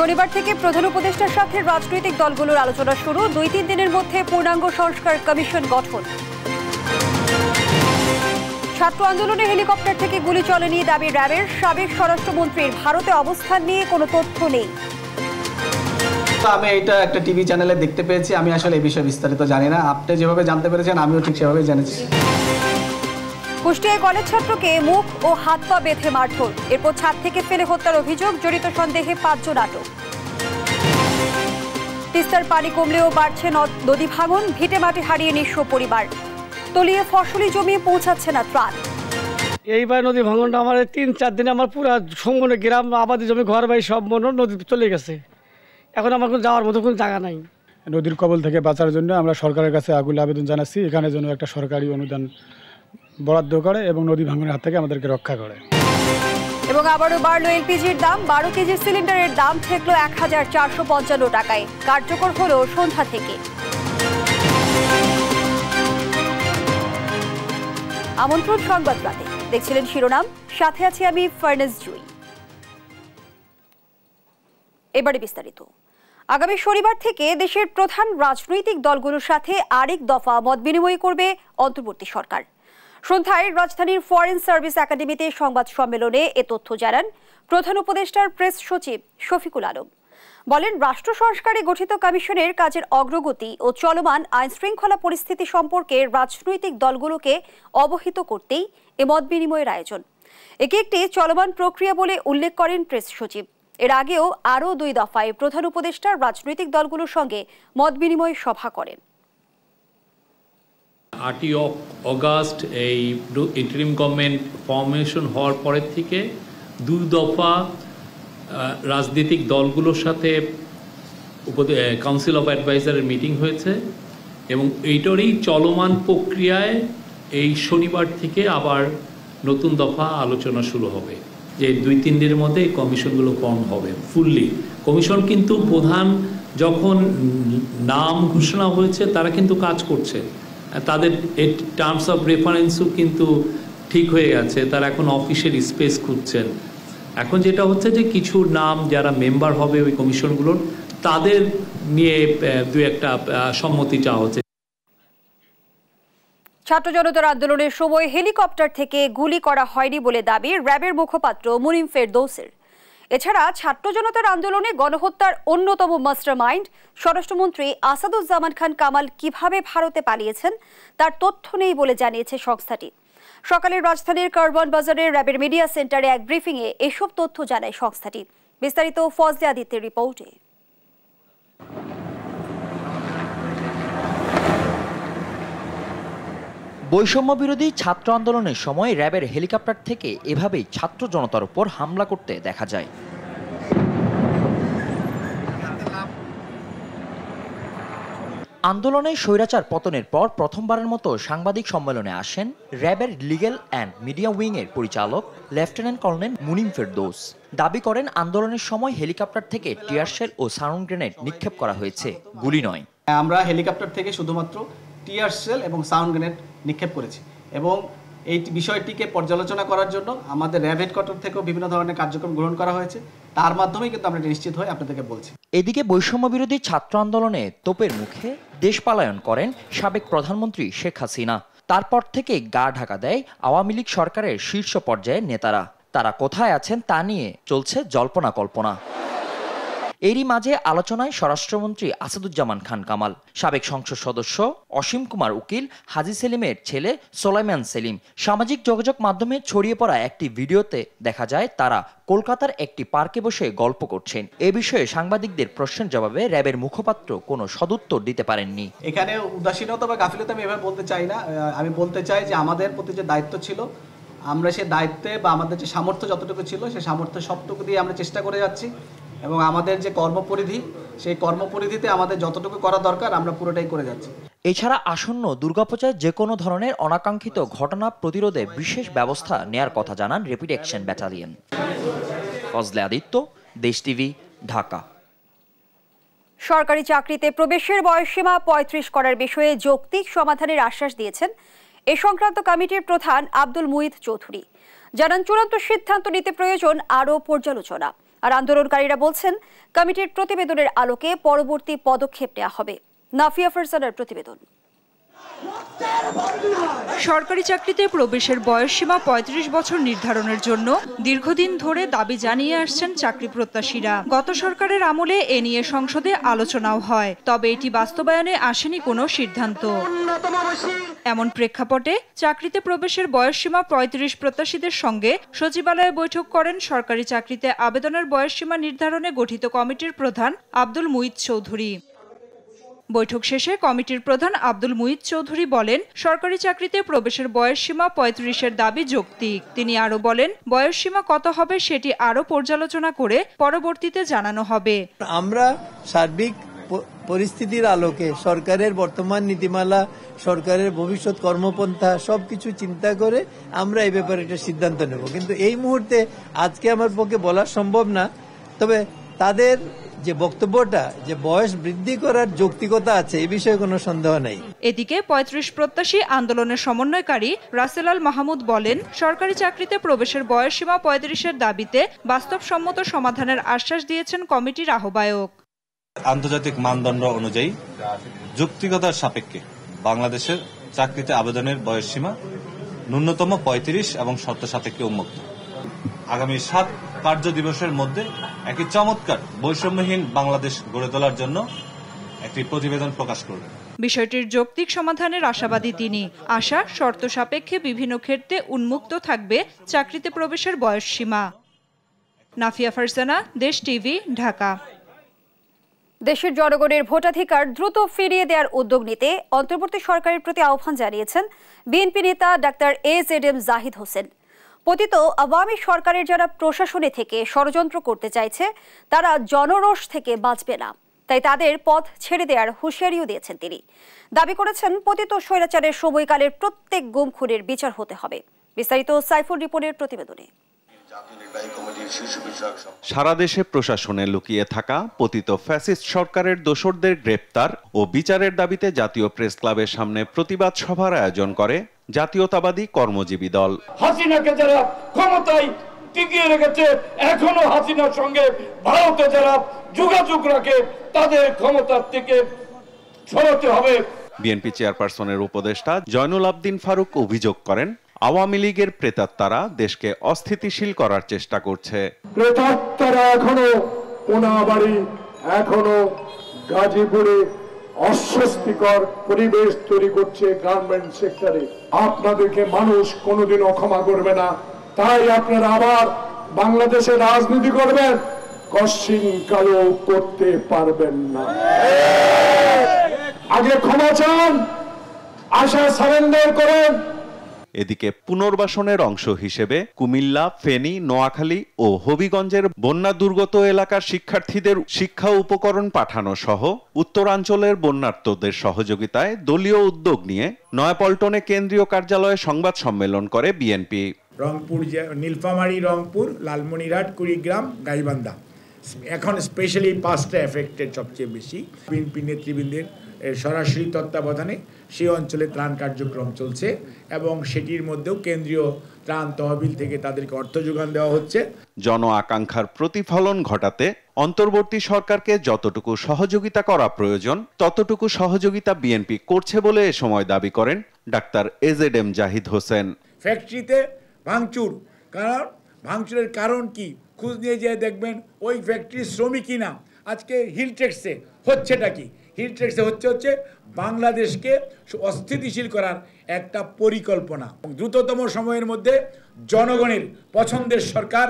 শনিবার থেকে প্রধান উপদেষ্টার সাথে রাজনৈতিক দলগুলোর আলোচনা শুরু। ২-৩ দিনের মধ্যে পূর্ণাঙ্গ সংস্কার কমিশন গঠন। ছাত্র আন্দোলনে হেলিকপ্টার থেকে গুলি চলেনি দাবি র্যাবের। সাবেক স্বরাষ্ট্রমন্ত্রীর ভারতে অবস্থান নিয়ে কোনো তথ্য নেই। আমি এটা একটা টিভি চ্যানেলে দেখতে পেয়েছি, আমি আসলে এই বিষয়ে বিস্তারিত জানি না। আপনি যেভাবে জানতে পেরেছেন আমিও ঠিক সেভাবে জেনেছি। কুষ্টিয়ায় কলেজ ছাত্রকে মুখ ও হাত পা বেঁধে মারধর, এরপর ছাদ থেকে ফেলে হত্যার অভিযোগ, জড়িত সন্দেহে ৫ জন আটক। তিস্তার পানি কমলেও বাড়ছে নদী ভাঙন, ভিটে মাটি হারিয়ে নিঃস্ব পরিবার। তলিয়ে ফসলি জমি পৌঁছাচ্ছে না ত্রাণ। এইবার নদী ভাঙনটা আমার ৩-৪ দিনে আমার পুরো সম্পূর্ণ গ্রাম আবাদি জমি ঘর বাড়ি সব নদী চলে গেছে। এখন আমার কোনো যাওয়ার মতো কোনো জায়গা নাই। নদীর কবল থেকে বাঁচার জন্য আমরা সরকারের কাছে আগুল আবেদন জানাচ্ছি, এখানে যেন একটা সরকারি অনুদান বরাদ্দ করে এবং নদী ভাঙনের হাত থেকে আমাদেরকে রক্ষা করে। এবং আবারও বাড়লো এলপিজির দাম। 12 কেজি সিলিন্ডারের দাম ঠেকলো ১,৪৫৫ টাকায়। কার্যকর হলো সন্ধ্যা থেকে। আমন্ত্রণ সংবাদ রাতে, দেখছিলেন শিরোনাম, সাথে আছি আমি ফারনাজ জুই। এবারে বিস্তারিত। আগামী শনিবার থেকে দেশের প্রধান রাজনৈতিক দলগুলোর সাথে আরেক দফা মত বিনিময় করবে অন্তর্বর্তী সরকার। সন্ধ্যায় রাজধানীর ফরেন সার্ভিস একাডেমিতে সংবাদ সম্মেলনে এ তথ্য জানান প্রধান উপদেষ্টার প্রেস সচিব শফিকুল আলম। বলেন, রাষ্ট্র সংস্কারে গঠিত কমিশনের কাজের অগ্রগতি ও চলমান আইন শৃঙ্খলা পরিস্থিতি সম্পর্কে রাজনৈতিক দলগুলোকে অবহিত করতেই এ মত বিনিময়ের আয়োজন। একে একটি চলমান প্রক্রিয়া বলে উল্লেখ করেন প্রেস সচিব। এর আগেও আরও 2 দফায় প্রধান উপদেষ্টা রাজনৈতিক দলগুলোর সঙ্গে মত বিনিময় সভা করেন। 8ই অগাস্ট এই ইন্টারিম গভর্নমেন্ট ফর্মেশন হওয়ার পরের থেকে 2 দফা রাজনৈতিক দলগুলোর সাথে কাউন্সিল অফ অ্যাডভাইজারের মিটিং হয়েছে এবং এইটারই চলমান প্রক্রিয়ায় এই শনিবার থেকে আবার নতুন দফা আলোচনা শুরু হবে, যে 2-3 দিনের মধ্যে এই কমিশনগুলো ফর্ম হবে ফুললি। কমিশন কিন্তু প্রধান যখন নাম ঘোষণা হয়েছে তারা কিন্তু কাজ করছে, তাদের টার্মস অফ রেফারেন্সও কিন্তু ঠিক হয়ে গেছে, তারা এখন অফিসের স্পেস খুঁজছেন। এখন যেটা হচ্ছে যে কিছু নাম যারা মেম্বার হবে ওই কমিশনগুলোর, তাদের নিয়ে 2-একটা সম্মতি চাওয়া হচ্ছে। ছাত্র জনতার আন্দোলনের সময় হেলিকপ্টার থেকে গুলি করা হয়নি বলে দাবি র্যাবের মুখপাত্র মুনিম ফেরদৌসের। এছাড়া ছাত্র জনতার আন্দোলনে গণহত্যার অন্যতম মাস্টারমাইন্ড স্বরাষ্ট্রমন্ত্রী আসাদুজ্জামান খান কামাল কিভাবে ভারতে পালিয়েছেন তার তথ্য নেই বলে জানিয়েছে সংস্থাটি। সকালে রাজধানীর কারওয়ান বাজারের র্যাবের মিডিয়া সেন্টারে এক ব্রিফিংয়ে এসব তথ্য জানায় সংস্থাটি। বিস্তারিত ফজলে আদিত্যের রিপোর্টে। বৈষম্য বিরোধী ছাত্র আন্দোলনের সময় র্যাবের হেলিকপ্টার থেকে এভাবেই ছাত্র জনতার উপর হামলা করতে দেখা যায়। আন্দোলনে স্বৈরাচার পতনের পর প্রথমবারের মতো সাংবাদিক সম্মেলনে আসেন র্যাবের লিগ্যাল অ্যান্ড মিডিয়া উইংয়ের পরিচালক লেফটেন্যান্ট কর্নেল মুনিম ফেরদৌস। দাবি করেন, আন্দোলনের সময় হেলিকপ্টার থেকে টিয়ার শেল ও সাউন্ড গ্রেনেড নিক্ষেপ করা হয়েছে, গুলি নয়। আমরা হেলিকপ্টার থেকে শুধুমাত্র টিয়ার শেল এবং সাউন্ড গ্রেনেড নিক্ষেপ করেছি এবং এই বিষয়টিকে পর্যালোচনা করার জন্য আমাদের র্যাব হেডকোয়ার্টার থেকেও বিভিন্ন ধরনের কার্যক্রম গ্রহণ করা হয়েছে, তার মাধ্যমেই কিন্তু আমরা নিশ্চিত হয়ে আপনাদেরকে বলছি। এদিকে বৈষম্য বিরোধী ছাত্র আন্দোলনে তোপের মুখে দেশ পালায়ন করেন সাবেক প্রধানমন্ত্রী শেখ হাসিনা। তারপর থেকে গা ঢাকা দেয় আওয়ামী লীগ সরকারের শীর্ষ পর্যায়ের নেতারা। তারা কোথায় আছেন তা নিয়ে চলছে জল্পনা কল্পনা। এরই মাঝে আলোচনায় স্বরাষ্ট্রমন্ত্রী আসাদুজ্জামান খান কামাল, সাবেক সংসদ সদস্য অসীম কুমার উকিল, হাজী সেলিমের ছেলে সোলাইমান সেলিম। সামাজিক যোগাযোগ মাধ্যমে ছড়িয়ে পড়া একটি ভিডিওতে দেখা যায় তারা কলকাতার একটি পার্কে বসে গল্প করছেন। এ বিষয়ে সাংবাদিকদের প্রশ্নের জবাবে র্যাবের মুখপাত্র কোনো সদুত্তর দিতে পারেননি। এখানে উদাসীনতা বা গাফিলতা আমি এভাবে বলতে চাই না। আমি বলতে চাই যে আমাদের প্রতি যে দায়িত্ব ছিল, আমরা সেই দায়িত্বে বা আমাদের যে সামর্থ্য যতটুকু ছিল সেই সামর্থ্য সবটুকু দিয়ে আমরা চেষ্টা করে যাচ্ছি এবং আমাদের যে কর্মপরিধি সেই কর্মপরিধিতে আমাদের যতটুকু করা দরকার আমরা পুরোটাই করে যাচ্ছি। এছাড়া আসন্ন দুর্গাপূজায় যে কোনো ধরনের অনাকাঙ্ক্ষিত ঘটনা প্রতিরোধে বিশেষ ব্যবস্থা নেয়ার কথা জানান rapid action battalion. Fazle Aditya, দেশ টিভি, ঢাকা। সরকারি চাকরিতে প্রবেশের বয়সসীমা 35 করার বিষয়ে যৌক্তিক সমাধানের আশ্বাস দিয়েছেন এ সংক্রান্ত কমিটির প্রধান আব্দুল মুহিত চৌধুরী। জানান, চূড়ান্ত সিদ্ধান্ত নিতে প্রয়োজন আরও পর্যালোচনা। আর আন্দোলনকারীরা বলছেন কমিটির প্রতিবেদনের আলোকে পরবর্তী পদক্ষেপ নেওয়া হবে। নাফিয়া ফারজানার প্রতিবেদন। সরকারি চাকরিতে প্রবেশের বয়সসীমা ৩৫ বছর নির্ধারণের জন্য দীর্ঘদিন ধরে দাবি জানিয়ে আসছেন চাকরি প্রত্যাশীরা। গত সরকারের আমলে এ নিয়ে সংসদে আলোচনাও হয়, তবে এটি বাস্তবায়নে আসেনি কোনো সিদ্ধান্ত। এমন প্রেক্ষাপটে চাকরিতে প্রবেশের বয়সসীমা ৩৫ প্রত্যাশীদের সঙ্গে সচিবালয়ে বৈঠক করেন সরকারি চাকরিতে আবেদনের বয়সসীমা নির্ধারণে গঠিত কমিটির প্রধান আব্দুল মুঈদ চৌধুরী। বৈঠক শেষে কমিটির প্রধান আব্দুল মুঈদ চৌধুরী বলেন, সরকারি চাকরিতে প্রবেশের বয়সসীমা ৩৫-এর দাবি যৌক্তিক। তিনি আরো বলেন, বয়সসীমা কত হবে সেটি আরো পর্যালোচনা করে পরবর্তীতে জানানো হবে। আমরা সার্বিক পরিস্থিতির আলোকে সরকারের বর্তমান নীতিমালা, সরকারের ভবিষ্যৎ কর্মপন্থা সবকিছু চিন্তা করে আমরা এই ব্যাপারে একটা সিদ্ধান্ত নেব। কিন্তু এই মুহূর্তে আজকে আমার পক্ষে বলা সম্ভব না। তবে তাদের যে বক্তব্যটা, যে বয়স বৃদ্ধি করার যৌক্তিকতা আছে, এই বিষয়ে কোনো সন্দেহ নেই। এদিকে ৩৫ প্রত্যাশী আন্দোলনের সমন্বয়কারী রাসেল আল মাহমুদ বলেন, সরকারি চাকরিতে প্রবেশের বয়সসীমা ৩৫-এর দাবিতে বাস্তবসম্মত সমাধানের আশ্বাস দিয়েছেন কমিটির আহ্বায়ক। আন্তর্জাতিক মানদণ্ড অনুযায়ী যৌক্তিকতার সাপেক্ষে বাংলাদেশের চাকরিতে আবেদনের বয়সসীমা ন্যূনতম ৩৫ এবং শর্ত সাপেক্ষে উন্মুক্ত। আগামী ৭ কার্য দিবসের মধ্যে একটি চমৎকার বৈষম্যহীন বাংলাদেশ গড়ে তোলার জন্য একটি প্রতিবেদন প্রকাশ করবে। বিষয়টির যৌক্তিক সমাধানের আশাবাদী তিনি। আশা, শর্ত সাপেক্ষে বিভিন্ন ক্ষেত্রে উন্মুক্ত থাকবে চাকরিতে প্রবেশের বয়সসীমা। নাফিয়া ফারজানা, দেশ টিভি, ঢাকা। দেশের জনগণের ভোটাধিকার দ্রুত ফিরিয়ে দেওয়ার উদ্যোগ নিতে অন্তর্বর্তী সরকারের প্রতি আহ্বান জানিয়েছেন বিএনপি নেতা ডাক্তার AZM জাহিদ হোসেন। পতিত আওয়ামী সরকারের যারা প্রশাসনে থেকে ষড়যন্ত্র করতে চাইছে তারা জনরোষ থেকে বাঁচবে না, তাই তাদের পথ ছেড়ে দেওয়ার হুঁশিয়ারিও দিয়েছেন তিনি। দাবি করেছেন পতিত স্বৈরাচারের সময়কালের প্রত্যেক গুম খুনের বিচার হতে হবে। বিস্তারিত সাইফুল রিপনের প্রতিবেদনে। সারা দেশে প্রশাসনে লুকিয়ে থাকা পতিত ফ্যাসিস্ট সরকারের দোসরদের গ্রেপ্তার ও বিচারের দাবিতে জাতীয় প্রেস ক্লাবের সামনে প্রতিবাদ সভার আয়োজন করে জাতীয়তাবাদী কর্মজীবী দল। হাসিনাকে যারা ক্ষমতায় টিকিয়ে রেখেছে, এখনো হাসিনার সঙ্গে ভারতে যারা যোগাযোগ রাখে, তাদের ক্ষমতার থেকে সরাতে হবে। বিএনপি চেয়ারপারসনের উপদেষ্টা জয়নুল আবদিন ফারুক অভিযোগ করেন, আওয়ামী লীগের প্রেতাত্মারা দেশকে অস্থিতিশীল করার চেষ্টা করছে। প্রেতাত্মারা এখনো কোনাবাড়ি, এখনো গাজীপুরে অস্বস্তিকর পরিবেশ তৈরি করছে গার্মেন্ট সেক্টরে। আপনাদেরকে মানুষ কোনোদিনও ক্ষমা করবে না, তাই আপনারা আবার বাংলাদেশে রাজনীতি করবেন, কশিন কালো করতে পারবেন না। আগে ক্ষমা চান, আশা সারেন্ডার করেন। এদিকে পুনর্বাসনের অংশ হিসেবে কুমিল্লা, ফেনী, নোয়াখালী ও হবিগঞ্জের বন্যা দুর্গত এলাকার শিক্ষার্থীদের শিক্ষা উপকরণ পাঠানো সহ উত্তরাঞ্চলের বন্যার্তদের সহযোগিতায় দলীয় উদ্যোগ নিয়ে নয়াপল্টনে কেন্দ্রীয় কার্যালয়ে সংবাদ সম্মেলন করে বিএনপি। রংপুর, নীলফামারী, রংপুর, লালমনিরহাট, কুড়িগ্রাম, গাইবান্ধা, এখন স্পেশালি 5টা এফেক্টেড সবচেয়ে বেশি। বিএনপি নেতৃবৃন্দের সরাসরি তত্ত্বাবধানে সেই অঞ্চলে ত্রাণ কার্যক্রম চলছে এবং সেটির মধ্যেও কেন্দ্রীয় ত্রাণ তহবিল থেকে তাদেরকে অর্থ যোগান দেওয়া হচ্ছে। জন আকাঙ্ক্ষার প্রতিফলন ঘটাতে অন্তর্বর্তী সরকারকে যতটুকু সহযোগিতা করা প্রয়োজন ততটুকু সহযোগিতা বিএনপি করছে বলে এ সময় দাবি করেন ডাক্তার AZM জাহিদ হোসেন। ফ্যাক্টরিতে ভাঙচুর, কারণ ভাঙচুরের কারণ কি খোঁজ নিয়ে যেয়ে দেখবেন ওই ফ্যাক্টরির শ্রমিকই না। আজকে হিলট্রেক্সে হচ্ছেটা কি? হিলট্রেক্সে হচ্ছে বাংলাদেশকে অস্থিতিশীল করার একটা পরিকল্পনা। দ্রুততম সময়ের মধ্যে জনগণের পছন্দের সরকার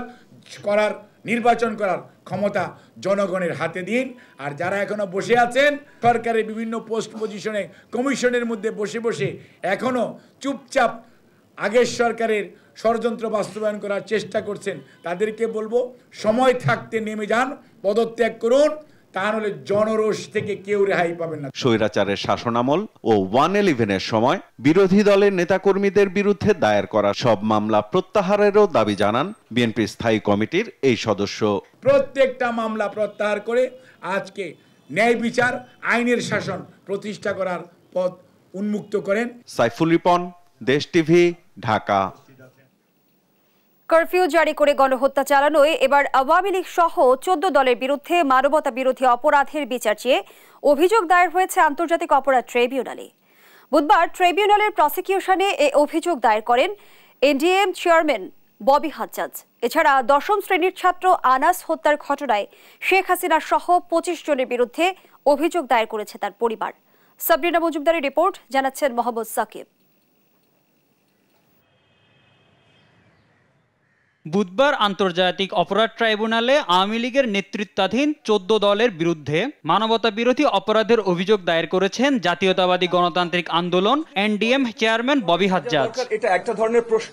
করার, নির্বাচন করার ক্ষমতা জনগণের হাতে দিন। আর যারা এখনো বসে আছেন সরকারের বিভিন্ন পোস্ট পজিশনে, কমিশনের মধ্যে বসে বসে এখনো চুপচাপ আগের সরকারের ষড়যন্ত্র বাস্তবায়ন করার চেষ্টা করছেন, তাদেরকে বলবো সময় থাকতে নেমে যান, পদত্যাগ করুন, তাহলে জনরোষ থেকে কেউ রেহাই পাবেন না। স্বৈরাচারের শাসনামল ও 111-এর সময় বিরোধী দলের নেতাকর্মীদের বিরুদ্ধে দায়ের করা সব মামলা প্রত্যাহারেরও দাবি জানান বিএনপি স্থায়ী কমিটির এই সদস্য। প্রত্যেকটা মামলা প্রত্যাহার করে আজকে ন্যায় বিচার, আইনের শাসন প্রতিষ্ঠা করার পথ উন্মুক্ত করেন। সাইফুল রিপন, দেশ টিভি, ঢাকা। কারফিউ জারি করে গণহত্যা চালানোয় এবার আওয়ামী লীগ সহ 14 দলের বিরুদ্ধে মানবতা বিরোধী অপরাধের বিচার চেয়ে অভিযোগ দায়ের হয়েছে আন্তর্জাতিক অপরাধ ট্রাইব্যুনালে। বুধবার ট্রাইব্যুনালের প্রসিকিউশনে এই অভিযোগ দায়ের করেন এনডিএম চেয়ারম্যান ববি হাজ্জাজ। এছাড়া 10ম শ্রেণীর ছাত্র আনাস হত্যার ঘটনায় শেখ হাসিনা সহ 25 জনের বিরুদ্ধে অভিযোগ দায়ের করেছে তার পরিবার। সাবরিনা মজুমদারের রিপোর্ট, জানাচ্ছেন মোহাম্মদ সাকিব। বুধবার আন্তর্জাতিক অপরাধ ট্রাইব্যুনালে আওয়ামী লীগের নেতৃত্বাধীন 14 দলের বিরুদ্ধে মানবতা বিরোধী অপরাধের অভিযোগ দায়ের করেছেন জাতীয়তাবাদী গণতান্ত্রিক আন্দোলন এনডিএম চেয়ারম্যান ববি হাজ্জাজ।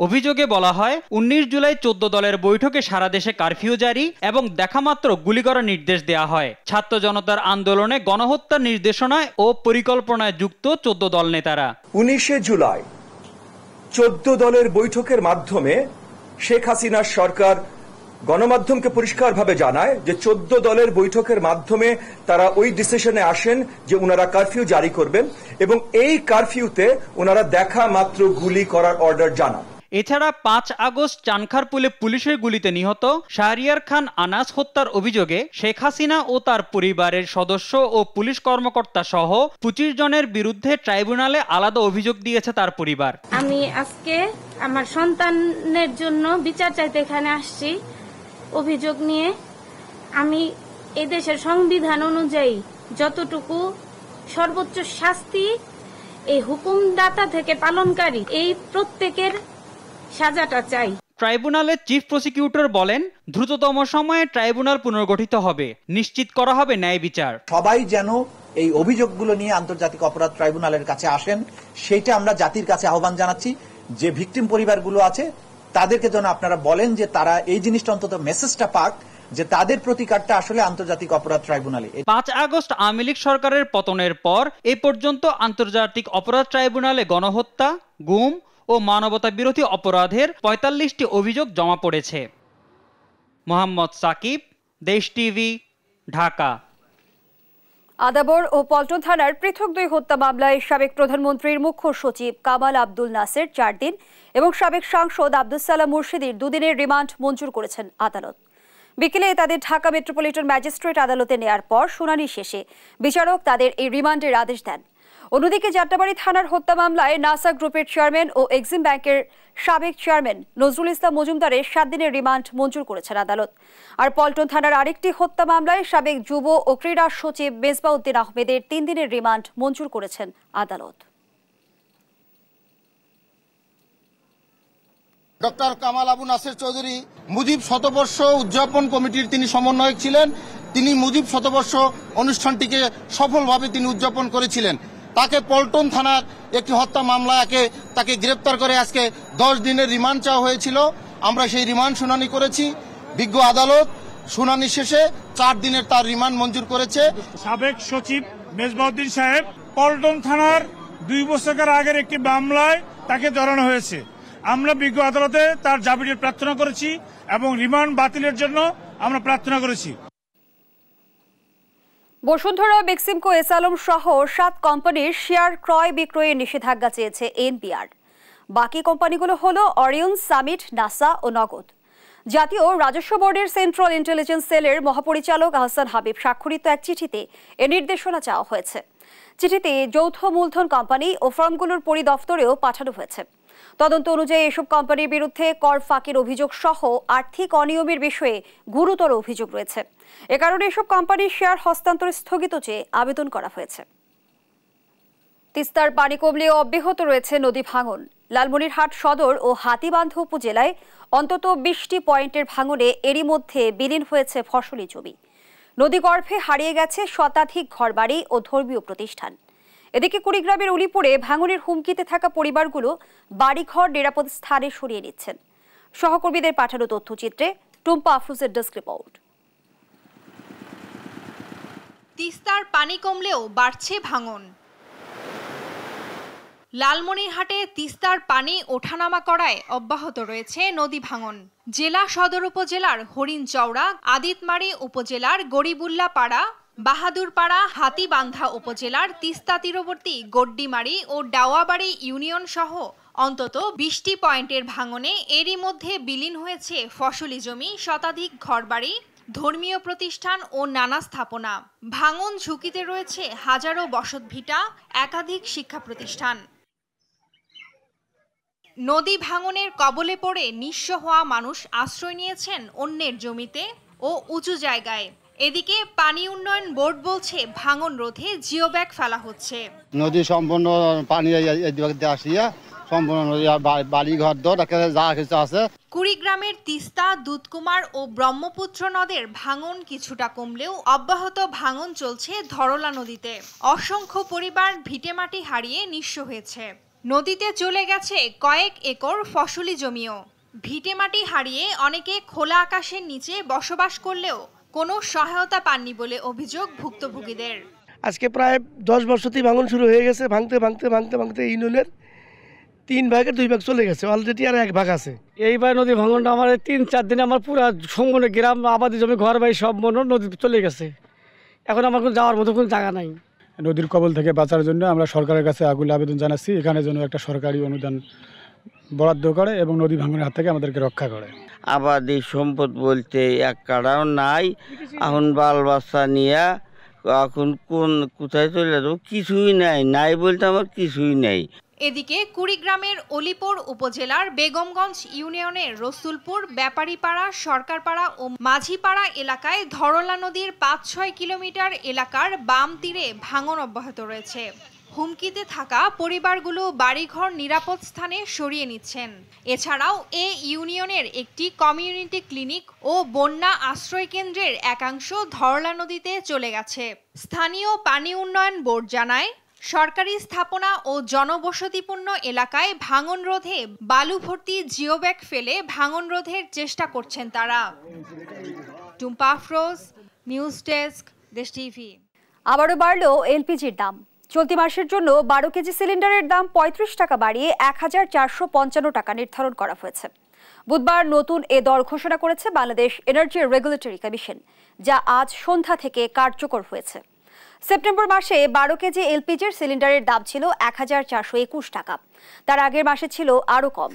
অভিযোগে বলা হয় 19 জুলাই 14 দলের বৈঠকে সারা দেশে কারফিউ জারি এবং দেখামাত্র গুলি করার নির্দেশ দেওয়া হয়। ছাত্র জনতার আন্দোলনে গণহত্যার নির্দেশনায় ও পরিকল্পনায় যুক্ত 14 দল নেতারা 19 জুলাই 14 দলের বৈঠকের মাধ্যমে শেখ হাসিনার সরকার গণমাধ্যমকে পরিষ্কারভাবে জানায় যে 14 দলের বৈঠকের মাধ্যমে তারা ওই ডিসিশনে আসেন যে ওনারা কারফিউ জারি করবেন এবং এই কারফিউতে ওনারা দেখা মাত্র গুলি করার অর্ডার জানান। এছাড়া 5 আগস্ট চানখারপুলে পুলিশের গুলিতে নিহত শাহরিয়ার খান আনাস হত্যার অভিযোগে শেখ হাসিনা ও তার পরিবারের সদস্য ও পুলিশ কর্মকর্তা সহ 25 জনের বিরুদ্ধে ট্রাইব্যুনালে আলাদা অভিযোগ দিয়েছে তার পরিবার। আমি আজকে আমার সন্তানের জন্য বিচার চাইতে এখানে আসছি অভিযোগ নিয়ে। আমি এই দেশের সংবিধান অনুযায়ী যতটুকু সর্বোচ্চ শাস্তি এই হুকুমদাতা থেকে পালনকারী এই প্রত্যেকের সাজাটা চাই। ট্রাইব্যুনালের চিফ প্রসিকিউটর বলেন, দ্রুততম সময়ে ট্রাইব্যুনাল পুনর্গঠিত হবে, নিশ্চিত করা হবে ন্যায় বিচার। সবাই যেন এই অভিযোগগুলো নিয়ে আন্তর্জাতিক অপরাধ ট্রাইব্যুনালের কাছে আসেন, সেটা আমরা জাতির কাছে আহ্বান জানাচ্ছি। যে ভিকটিম পরিবারগুলো আছে তাদেরকে যেন আপনারা বলেন যে তারা এই জিনিসটা অন্তত মেসেজটা পাক যে তাদের প্রতিকারটা আসলে আন্তর্জাতিক অপরাধ ট্রাইব্যুনালে। 5 আগস্ট আওয়ামী লীগ সরকারের পতনের পর এ পর্যন্ত আন্তর্জাতিক অপরাধ ট্রাইব্যুনালে গণহত্যা, গুম ও মানবতা বিরোধী অপরাধের 45টি অভিযোগ জমা পড়েছে। মোহাম্মদ সাকিব, দেশ টিভি, ঢাকা। আদাবর ও পল্টন থানার পৃথক 2 হত্যা মামলায় সাবেক প্রধানমন্ত্রীর মুখ্য সচিব কামাল আব্দুল নাসের 4 দিন এবং সাবেক সাংসদ আব্দুস সালাম মুর্শিদির 2 দিনের রিমান্ড মঞ্জুর করেছেন আদালত। বিকেলে তাদের ঢাকা মেট্রোপলিটন ম্যাজিস্ট্রেট আদালতে নেয়ার পর শুনানি শেষে বিচারক তাদের এই রিমান্ডের আদেশ দেন। অন্যদিকে যাত্রাবাড়ী থানার হত্যা মামলায় নাসা গ্রুপের চেয়ারম্যান ও এক্সিম ব্যাংকের সাবেক চেয়ারম্যান নজরুল ইসলাম মজুমদারের 7 দিনের রিমান্ড মঞ্জুর করেছেন আদালত। আর পল্টন থানার আরেকটি হত্যা মামলায় সাবেক যুব ও ক্রীড়া সচিব মেজবাউদ্দিন আহমেদের 3 দিনের রিমান্ড মঞ্জুর করেছেন আদালত। ডক্টর কামাল আবু নাসের চৌধুরী মুজিব শতবর্ষ উদযাপন কমিটির তিনি সমন্বয়ক ছিলেন। তিনি মুজিব শতবর্ষ অনুষ্ঠানটিকে সফলভাবে তিনি উদযাপন করেছিলেন। তাকে পল্টন থানার একটি হত্যা মামলাকে তাকে গ্রেপ্তার করে আজকে 10 দিনের রিমান্ড চাওয়া হয়েছিল। আমরা সেই রিমান্ড শুনানি করেছি। বিজ্ঞ আদালত শুনানি শেষে 4 দিনের তার রিমান্ড মঞ্জুর করেছে। সাবেক সচিব মেজবাউদ্দিন সাহেব পল্টন থানার 2 বছর আগের একটি মামলায় তাকে জড়ানো হয়েছে। আমরা বিজ্ঞ আদালতে তার জামিনের প্রার্থনা করেছি এবং রিমান্ড বাতিলের জন্য আমরা প্রার্থনা করেছি। বসুন্ধরা, বেক্সিমকো, এস আলম সহ 7 কোম্পানির শেয়ার ক্রয় বিক্রয়ে নিষেধাজ্ঞা চেয়েছে এনবিআর। বাকি কোম্পানিগুলো হলো অরিয়ন, সামিট, নাসা ও নগদ। জাতীয় রাজস্ব বোর্ডের সেন্ট্রাল ইন্টেলিজেন্স সেলের মহাপরিচালক আহসান হাবিব স্বাক্ষরিত এক চিঠিতে এ নির্দেশনা চাওয়া হয়েছে। চিঠিতে যৌথ মূলধন কোম্পানি ও ফার্মগুলোর পরিদপ্তরেও পাঠানো হয়েছে। তদন্ত অনুযায়ী এসব কোম্পানির বিরুদ্ধে কর ফাঁকির অভিযোগ সহ আর্থিক অনিয়মের বিষয়ে গুরুতর অভিযোগ রয়েছে। এ কারণে এসব কোম্পানির শেয়ার হস্তান্তর স্থগিত চেয়ে আবেদন করা হয়েছে। তিস্তার পানি কমলেও অব্যাহত রয়েছে নদী ভাঙন। লালমনিরহাট সদর ও হাতীবান্ধ উপজেলায় অন্তত 20টি পয়েন্টের ভাঙনে এরই মধ্যে বিলীন হয়েছে ফসলি জমি। নদীগর্ভে হারিয়ে গেছে শতাধিক ঘরবাড়ি ও ধর্মীয় প্রতিষ্ঠান। এদিকে কুড়িগ্রামের উলিপুরে ভাঙনের হুমকিতে থাকা পরিবারগুলো বাড়িঘর নিরাপদ স্থানে সরিয়ে নিচ্ছেন। সহকর্মীদের পাঠানো তথ্যচিত্রে টুম্পা আফরোজের ডেস্ক রিপোর্ট। তিস্তার পানি কমলেও বাড়ছে ভাঙন। লালমনিরহাটে তিস্তার পানি ওঠানামা করায় অব্যাহত রয়েছে নদী ভাঙন। জেলা সদর উপজেলার হরিণচৌড়া, আদিতমারি উপজেলার গরিবুল্লাপাড়া, বাহাদুরপাড়া, হাতীবান্ধা উপজেলার তিস্তা তীরবর্তী গড্ডিমারি ও ডাওয়াবাড়ি ইউনিয়ন সহ অন্তত 20টি পয়েন্টের ভাঙনে এরই মধ্যে বিলীন হয়েছে ফসলি জমি, শতাধিক ঘরবাড়ি, ধর্মীয় প্রতিষ্ঠান ও নানা স্থাপনা। ভাঙন ঝুঁকিতে রয়েছে হাজারো বসতভিটা, একাধিক শিক্ষা প্রতিষ্ঠান। নদী ভাঙনের কবলে পড়ে নিঃস্ব হওয়া মানুষ আশ্রয় নিয়েছেন অন্যের জমিতে ও উঁচু জায়গায়। এদিকে পানি উন্নয়ন বোর্ড বলছে ভাঙন রোধে জিওব্যাগ ফেলা হচ্ছে। নদী সম্পূর্ণ পানি আসিয়া সম্পূর্ণ বাড়ি ঘর যা কিছু আছে। কুড়িগ্রামের তিস্তা, দুধকুমার ও ব্রহ্মপুত্র নদের ভাঙন কিছুটা কমলেও অব্যাহত ভাঙন চলছে ধরলা নদীতে। অসংখ্য পরিবার ভিটেমাটি হারিয়ে নিঃস্ব হয়েছে। নদীতে চলে গেছে কয়েক একর ফসলি জমিও। ভিটেমাটি হারিয়ে অনেকে খোলা আকাশের নিচে বসবাস করলেও কোনো সহায়তা পাননি বলে অভিযোগ ভুক্তভোগীদের। আজকে প্রায় 10 বছরতেই ভাঙন শুরু হয়ে গেছে। ভাঙতে ইউনিয়নের 3 ভাগের 2 ভাগ চলে গেছে, অলরেডি আর 1 ভাগ আছে। এইবার নদী ভাঙনটা আমার 3-4 দিনে আমার পুরো সম্পূর্ণ গ্রাম, আবাদি জমি, ঘর বাড়ি সব নদী চলে গেছে। এখন আমার কোনো যাওয়ার মতো কোনো জায়গা নাই। নদীর কবল থেকে বাঁচার জন্য আমরা সরকারের কাছে আগুল আবেদন জানাচ্ছি, এখানে যেন একটা সরকারি অনুদান বরাদ্দ করে এবং নদী ভাঙনের হাত থেকে আমাদেরকে রক্ষা করে। আবাদি সম্পদ বলতে এক কাটাও নাই। এখন বাল বাচ্চা নিয়ে এখন কোথায় চলে যাবো, কিছুই নাই বলতে আমার কিছুই নেই। এদিকে কুড়িগ্রামের অলিপুর উপজেলার বেগমগঞ্জ ইউনিয়নের রসুলপুর, ব্যাপারীপাড়া, সরকারপাড়া ও মাঝিপাড়া এলাকায় ধরলা নদীর 5-6 কিলোমিটার এলাকার বাম তীরে ভাঙন অব্যাহত রয়েছে। হুমকিতে থাকা পরিবারগুলো বাড়িঘর নিরাপদ স্থানে সরিয়ে নিচ্ছেন। এছাড়াও এ ইউনিয়নের একটি কমিউনিটি ক্লিনিক ও বন্যা আশ্রয় কেন্দ্রের একাংশ ধরলা নদীতে চলে গেছে। স্থানীয় পানি উন্নয়ন বোর্ড জানায়, সরকারি স্থাপনা ও জনবসতিপূর্ণ এলাকায় ভাঙন রোধে বালু ভর্তি জিওব্যাগ ফেলে ভাঙন রোধের চেষ্টা করছেন তারা। টুম্পা আফরোজ, নিউজ ডেস্ক, দেশ টিভি। আবারও বাড়ল এলপিজির দাম। চলতি মাসের জন্য 12 কেজি সিলিন্ডারের দাম 35 টাকা বাড়িয়ে 1455 টাকা নির্ধারণ করা হয়েছে। বুধবার নতুন এ দর ঘোষণা করেছে বাংলাদেশ এনার্জি রেগুলেটরি কমিশন, যা আজ সন্ধ্যা থেকে কার্যকর হয়েছে। সেপ্টেম্বর মাসে 12 কেজি এলপিজির সিলিন্ডারের দাম ছিল 1421 টাকা। তার আগের মাসে ছিল আরও কম।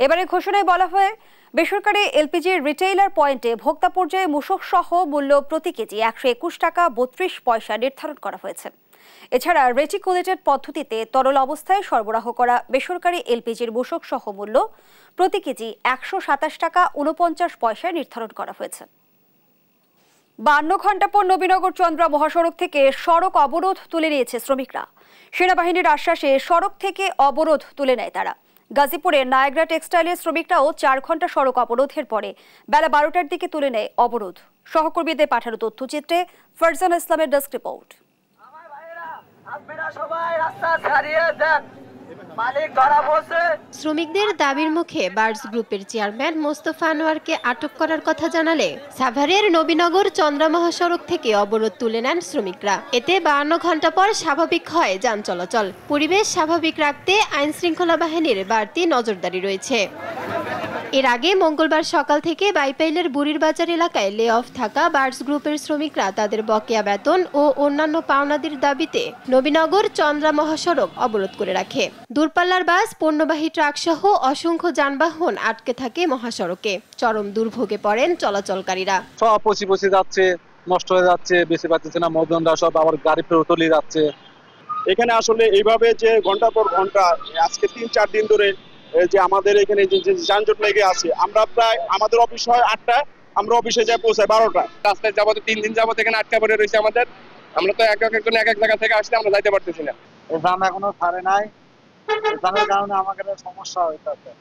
এবারে ঘোষণায় বলা হয়, বেসরকারি এলপিজির রিটেইলার পয়েন্টে ভোক্তা পর্যায়ে মূসক সহ মূল্য প্রতি কেজি 121 টাকা 32 পয়সা নির্ধারণ করা হয়েছে। এছাড়া রেটিকুলেটেড পদ্ধতিতে তরল অবস্থায় সরবরাহ করা বেসরকারি এলপিজির মূসক সহ মূল্য প্রতি কেজি 127 টাকা 49 পয়সায় নির্ধারণ করা হয়েছে। 52 ঘণ্টা পর নবীনগর চন্দ্রা মহাসড়ক থেকে সড়ক অবরোধ তুলে নিয়েছে শ্রমিকরা। সেনাবাহিনীর আশ্বাসে সড়ক থেকে অবরোধ তুলে নেয় তারা। গাজীপুরের নায়াগ্রা টেক্সটাইলের শ্রমিকরাও 4 ঘণ্টা সড়ক অবরোধের পরে বেলা 12টার দিকে তুলে নেয় অবরোধ। সহকর্মীদের পাঠানো তথ্যচিত্রে ফারজানা ইসলামের ডেস্ক রিপোর্ট। শ্রমিকদের দাবির মুখে বার্ডস গ্রুপের চেয়ারম্যান মোস্তফা আনোয়ারকে আটক করার কথা জানালে সাভারের নবীনগর চন্দ্রা মহাসড়ক থেকে অবরোধ তুলে নেন শ্রমিকরা। এতে 52 ঘণ্টা পর স্বাভাবিক হয় যান চলাচল। পরিবেশ স্বাভাবিক রাখতে আইন শৃঙ্খলা বাহিনীর বাড়তি নজরদারি রয়েছে। এর আগে মঙ্গলবার সকাল থেকে বাইপাইলের বুড়ির বাজার এলাকায় লে অফ থাকা বার্ডস গ্রুপের শ্রমিকরা তাদের বকেয়া বেতন ও অন্যান্য পাওনাদির দাবিতে নবীনগর চন্দ্রা মহাসড়ক অবরোধ করে রাখে। দূরপাল্লার বাস, পণ্যবাহী ট্রাক সহ অসংখ্য যানবাহন আটকে থাকে মহাসড়কে। চরম দুর্ভোগে পড়েন চলাচলকারীরা। সব পচি যাচ্ছে, নষ্ট হয়ে যাচ্ছে, বেশি পাচ্ছে না, মজদুররা সব আবার গাড়ি ফেরত তলিয়ে যাচ্ছে। এখানে আসলে এইভাবে যে ঘন্টা পর ঘন্টা আজকে 3-4 দিন ধরে যে আমাদের এখানে যে যানজট লেগে আছে, আমরা প্রায় আমাদের অফিস হয় 8টায়, আমরা অফিসে যাই পৌঁছায় 12টায়। রাস্তায় যাবো 3 দিন যাবো এখানে আটকা পড়ে রয়েছে আমাদের। আমরা তো একজন এক জায়গা থেকে আসলে আমরা যাইতে পারতেছি না। দাম এখনো ছাড়ে নাই, দামের কারণে আমাদের সমস্যা হইতেছে,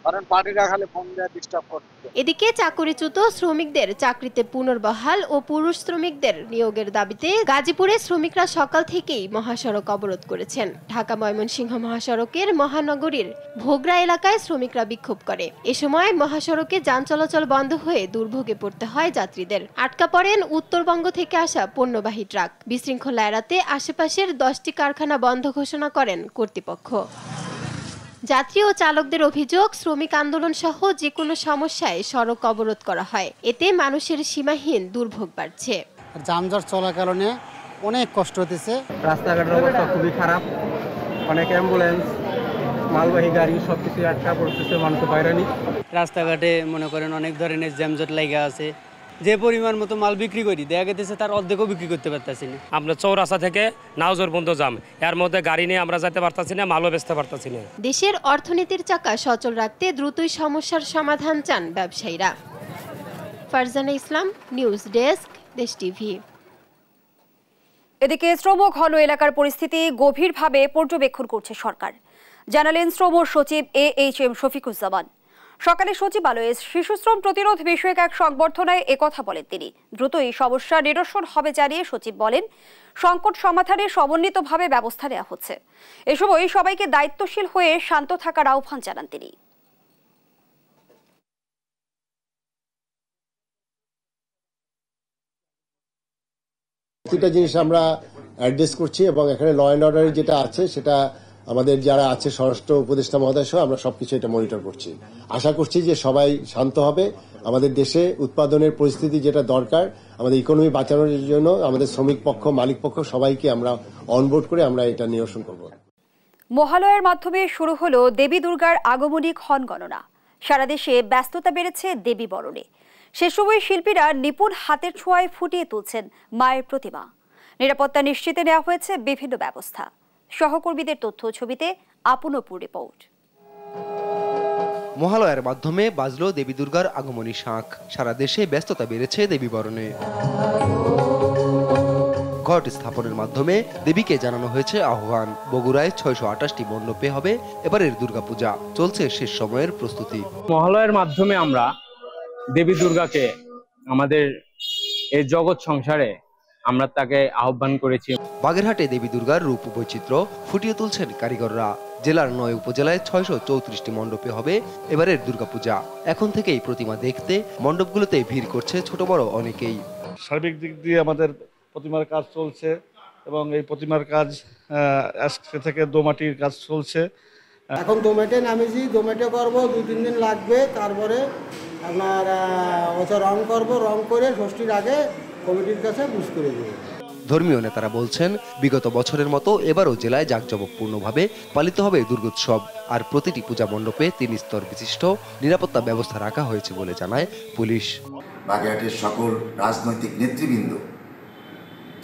কারণ পার্টিরা খালি ফোন দিয়ে ডিস্টার্ব করছে। এদিকে চাকরিচ্যুত শ্রমিকদের চাকরিতে পুনর্বহাল ও পুরুষ শ্রমিকদের নিয়োগের দাবিতে গাজীপুরে শ্রমিকরা সকাল থেকেই মহাসড়ক অবরোধ করেছেন। ঢাকা ময়মনসিংহ মহাসড়কের মহানগরীর ভোগড়া এলাকায় শ্রমিকরা বিক্ষোভ করে। এ সময় মহাসড়কে যান চলাচল বন্ধ হয়ে দুর্ভোগে পড়তে হয় যাত্রীদের। আটকা পড়েন উত্তরবঙ্গ থেকে আসা পণ্যবাহী ট্রাক। বিশৃঙ্খলা এড়াতে আশেপাশের 10টি কারখানা বন্ধ ঘোষণা করেন কর্তৃপক্ষ। যাত্রী ও চালকদের অভিযোগ, শ্রমিক আন্দোলন সহ যে কোনো সমস্যায় সড়ক অবরোধ করা হয়। এতে মানুষের সীমাহীন দুর্ভোগ বাড়ছে। যানজট চলার কারণে অনেক কষ্ট হতেছে। রাস্তাঘাটের অবস্থা খুবই খারাপ, অনেক অ্যাম্বুলেন্স মালবাহী গাড়ি সব কিছু আটকা পড়তেছে, মানুষ বাইরে নি। রাস্তাঘাটে মনে করেন অনেক ধরনের জ্যামজট লাগা আছে, যে পরিমাণ মতো মাল বিক্রি করি দেখা গেছে তার অর্ধেকও বিক্রি করতে পারতেছি না। আমরা চৌরাস্তা থেকে নাওজোর পর্যন্ত যাম, এর মধ্যে গাড়ি নিয়ে আমরা যেতে পারতেছি না, মালও বেচতে পারতেছি না। দেশের অর্থনীতির চাকা সচল রাখতে দ্রুতই সমস্যার সমাধান চান ব্যবসায়ীরা। ফারজানা ইসলাম, নিউজ ডেস্ক, দেশ টিভি। এদিকে শ্রম ঘন এলাকার পরিস্থিতি গভীরভাবে পর্যবেক্ষণ করছে সরকার, জানালেন শ্রম সচিব AHM শফিকুজ্জামান। সকালে সচিবালয়ে শিশুশ্রম প্রতিরোধ বিষয়ক এক সংবর্ধনায় একথা বলেন তিনি। দ্রুতই সমস্যা নিরসন হবে জানিয়ে সচিব বলেন, সংকট সমাধানে সমন্বিতভাবে ব্যবস্থা নেওয়া হচ্ছে। এ সময় সবাইকে দায়িত্বশীল হয়ে শান্ত থাকার আহ্বান জানান তিনি। প্রতিটা জিনিস আমরা অ্যাড্রেস করছি এবং এখানে ল অ্যান্ড অর্ডার যেটা আছে সেটা আমাদের যারা আছে স্বরাষ্ট্র উপদেষ্টা মহোদয় সহ আমরা সবকিছু এটা মনিটর করছি। আশা করছি যে সবাই শান্ত হবে। আমাদের দেশে উৎপাদনের পরিস্থিতি যেটা দরকার, আমাদের ইকোনমি বাঁচানোর জন্য আমাদের শ্রমিক পক্ষ, মালিক পক্ষ সবাইকে আমরা অনবোর্ড করে আমরা এটা নিরসন করব। মহালয়ার মাধ্যমে শুরু হলো দেবী দুর্গার আগমনী ক্ষণ গণনা। সারা দেশে ব্যস্ততা বেড়েছে দেবী বরণে। সে সময় শিল্পীরা নিপুণ হাতের ছোঁয়ায় ফুটিয়ে তুলছেন মায়ের প্রতিমা। নিরাপত্তা নিশ্চিতে নেওয়া হয়েছে বিভিন্ন ব্যবস্থা। সহকর্মীদের তথ্য ছবিতে আপনপুর রিপোর্ট। মহালয়ার মাধ্যমে বাজলো দেবী দুর্গার আগমনী শাঁখ। সারা দেশে ব্যস্ততা বেড়েছে দেবী বরণে। ঘট স্থাপনের মাধ্যমে দেবীকে জানানো হয়েছে আহ্বান। বগুড়ায় 628টি মণ্ডপে হবে এবারের দুর্গাপূজা। চলছে শেষ সময়ের প্রস্তুতি। মহালয়ার মাধ্যমে আমরা দেবী দুর্গাকে আমাদের এই জগৎ সংসারে আমরা তাকে আহ্বান করেছি। বাগেরহাটে দেবী দুর্গার রূপ বৈচিত্র্য ফুটিয়ে তুলছেন কারিগররা। জেলার 9 উপজেলায় 634টি মণ্ডপে হবে এবারের দুর্গাপূজা। এখন থেকেই প্রতিমা দেখতে মণ্ডপগুলোতে ভিড় করছে ছোট বড় অনেকেই। সার্বিক দিক দিয়ে আমাদের প্রতিমার কাজ চলছে এবং এই প্রতিমার কাজ আজকে থেকে দোমাটির কাজ চলছে। এখন দোমেটে নামেছি, দোমেটে করবো 2-3 দিন লাগবে। তারপরে আপনার রং করব, রং করে ষষ্ঠীর আগে কমিটির কাছে বুঝ করে দেবো। ধর্মীয় নেতারা বলছেন, বিগত বছরের মতো এবারও জেলায় জাঁকজমকপূর্ণভাবে পালিত হবে দুর্গোৎসব। আর প্রতিটি পূজা মণ্ডপে 3 স্তর বিশিষ্ট নিরাপত্তা ব্যবস্থা রাখা হয়েছে বলে জানায় পুলিশ। বাগেরহাটের সকল রাজনৈতিক নেতৃবৃন্দ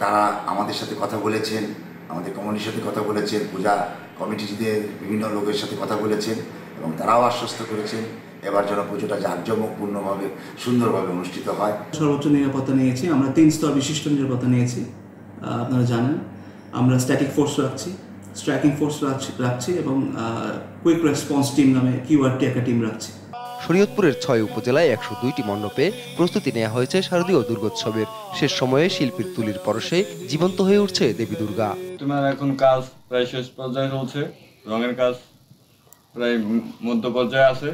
তারা আমাদের সাথে কথা বলেছেন, আমাদের কমিটির সাথে কথা বলেছেন, পূজা কমিটিদের বিভিন্ন লোকের সাথে কথা বলেছেন এবং তারাও আশ্বস্ত করেছেন এবার যেন পুজোটা জাঁকজমকপূর্ণভাবে সুন্দরভাবে অনুষ্ঠিত হয়। সর্বোচ্চ নিরাপত্তা নিয়েছি আমরা, 3 স্তর বিশিষ্ট নিরাপত্তা নিয়েছি। আপনারা জানেন আমরা স্ট্যাটিক ফোর্স রাখছি, স্ট্রাইকিং ফোর্স রাখছি এবং কুইক রেসপন্স টিম নামে কিওয়ার্ডটি একটা টিম রাখছি। শরীয়তপুরের 6 উপজেলায় 102টি মণ্ডপে প্রস্তুতি নেওয়া হয়েছে শারদীয় দুর্গোৎসবের। শেষ সময়ে শিল্পীর তুলির পরশে জীবন্ত হয়ে উঠছে দেবী দুর্গা। তোমার এখন কাজ প্রায় শেষ পর্যায়ে চলছে, রঙের কাজ প্রায় মধ্য পর্যায়ে আছে।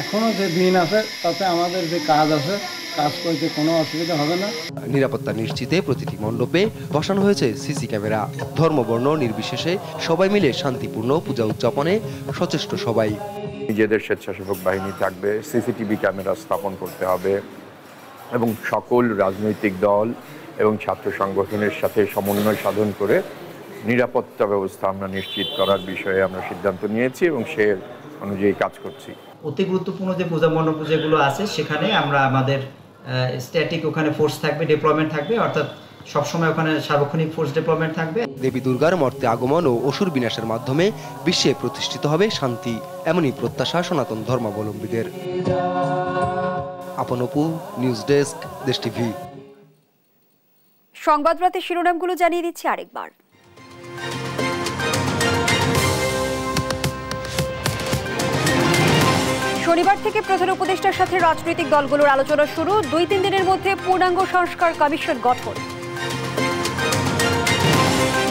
এখনো যে দিন আছে তাতে আমাদের যে কাজ আছে, কাজ করতে কোনো অসুবিধা হবে না। নিরাপত্তা নিশ্চিতে প্রতিটি মণ্ডপে বসানো হয়েছে সিসি ক্যামেরা। ধর্ম বর্ণ নির্বিশেষে সবাই মিলে শান্তিপূর্ণ পূজা উদযাপনে সচেষ্ট সবাই। নিজেদের স্বেচ্ছাসেবক বাহিনী থাকবে, সিসিটিভি ক্যামেরা স্থাপন করতে হবে এবং সকল রাজনৈতিক দল এবং ছাত্র সংগঠনের সাথে সমন্বয় সাধন করে নিরাপত্তা ব্যবস্থা আমরা নিশ্চিত করার বিষয়ে আমরা সিদ্ধান্ত নিয়েছি এবং সে অনুযায়ী কাজ করছি। অতি গুরুত্বপূর্ণ যে পূজা মণ্ডপ যেগুলো আছে সেখানে আমরা আমাদের স্ট্যাটিক ওখানে ফোর্স থাকবে, ডিপ্লয়মেন্ট থাকবে, অর্থাৎ সবসময় ওখানে সার্বক্ষণিক ফোর্স ডিপ্লয়মেন্ট থাকবে। দেবী দুর্গার মর্তে আগমন ও অসুর বিনাশের মাধ্যমে বিশ্বে প্রতিষ্ঠিত হবে শান্তি, এমনই প্রত্যাশা সনাতন ধর্মাবলম্বীদের। আপনপু, নিউজ ডেস্ক, দেশ টিভি। সংবাদ রাতে শিরোনামগুলো জানিয়ে দিচ্ছি আরেকবার। শনিবার থেকে প্রধান উপদেষ্টার সাথে রাজনৈতিক দলগুলোর আলোচনা শুরু। 2-3 দিনের মধ্যে পূর্ণাঙ্গ সংস্কার কমিশন গঠন।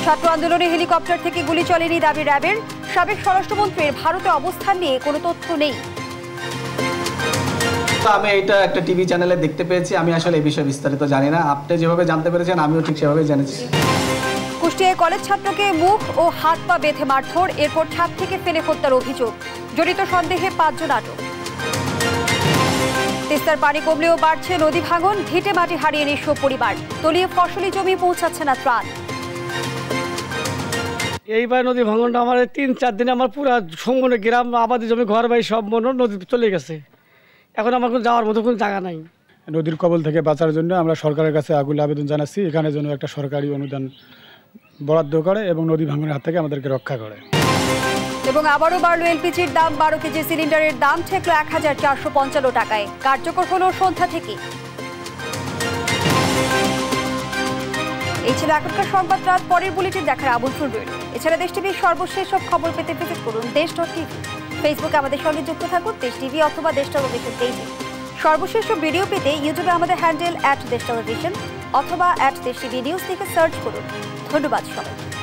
ছাত্র আন্দোলনে হেলিকপ্টার থেকে গুলি চলেনি দাবি র্যাবের। সাবেক স্বরাষ্ট্রমন্ত্রীর ভারতে অবস্থান নিয়ে কোনো তথ্য নেই। আমি এটা একটা টিভি চ্যানেলে দেখতে পেয়েছি, আমি আসলে এই বিষয়ে বিস্তারিত জানি না। আপনি যেভাবে জানতে পেরেছেন আমিও ঠিক সেভাবে জেনেছি। কুষ্টিয়ায় কলেজ ছাত্রকে মুখ ও হাত পা বেঁধে মারধর, এরপর ছাদ থেকে ফেলে হত্যার অভিযোগ। জড়িত সন্দেহে 5 জন আটক। তিস্তার পানি কমলেও বাড়ছে নদী ভাঙন, ভিটে মাটি হারিয়ে নিঃস্ব পরিবার। তলিয়ে ফসলি জমি পৌঁছাচ্ছে না ত্রাণ। এইবার নদী ভাঙনটা আমার 3-4 দিনে আমার পুরো সম্পূর্ণ গ্রাম আবাদি জমি ঘর বাড়ি সব নদী চলে গেছে। এখন আমার কোনো যাওয়ার মতো কোনো জায়গা নাই। নদীর কবল থেকে বাঁচার জন্য আমরা সরকারের কাছে আগুল আবেদন জানাচ্ছি, এখানে যেন একটা সরকারি অনুদান বরাদ্দ করে এবং নদী ভাঙনের হাত থেকে আমাদেরকে রক্ষা করে। এবং আবারও বাড়লো এলপিজির দাম। 12 কেজি সিলিন্ডারের দাম ঠেকলো 1455 টাকায়। কার্যকর হলো সন্ধ্যা থেকে। এই ছিল এখনকার সংবাদ। রাত পরের বুলেটিন দেখার আমন্ত্রণ রইল। এছাড়া দেশ টিভির সর্বশেষ সব খবর পেতে ভিজিট করুন দেশ.টিভি। ফেসবুকে আমাদের সঙ্গে যুক্ত থাকুন দেশ টিভি অথবা দেশ টেলিভিশন পেজে। সর্বশেষ ভিডিও পেতে ইউটিউবে আমাদের হ্যান্ডেল @দেশ টেলিভিশন অথবা @দেশ টিভি নিউজ থেকে সার্চ করুন। ধন্যবাদ সবাইকে।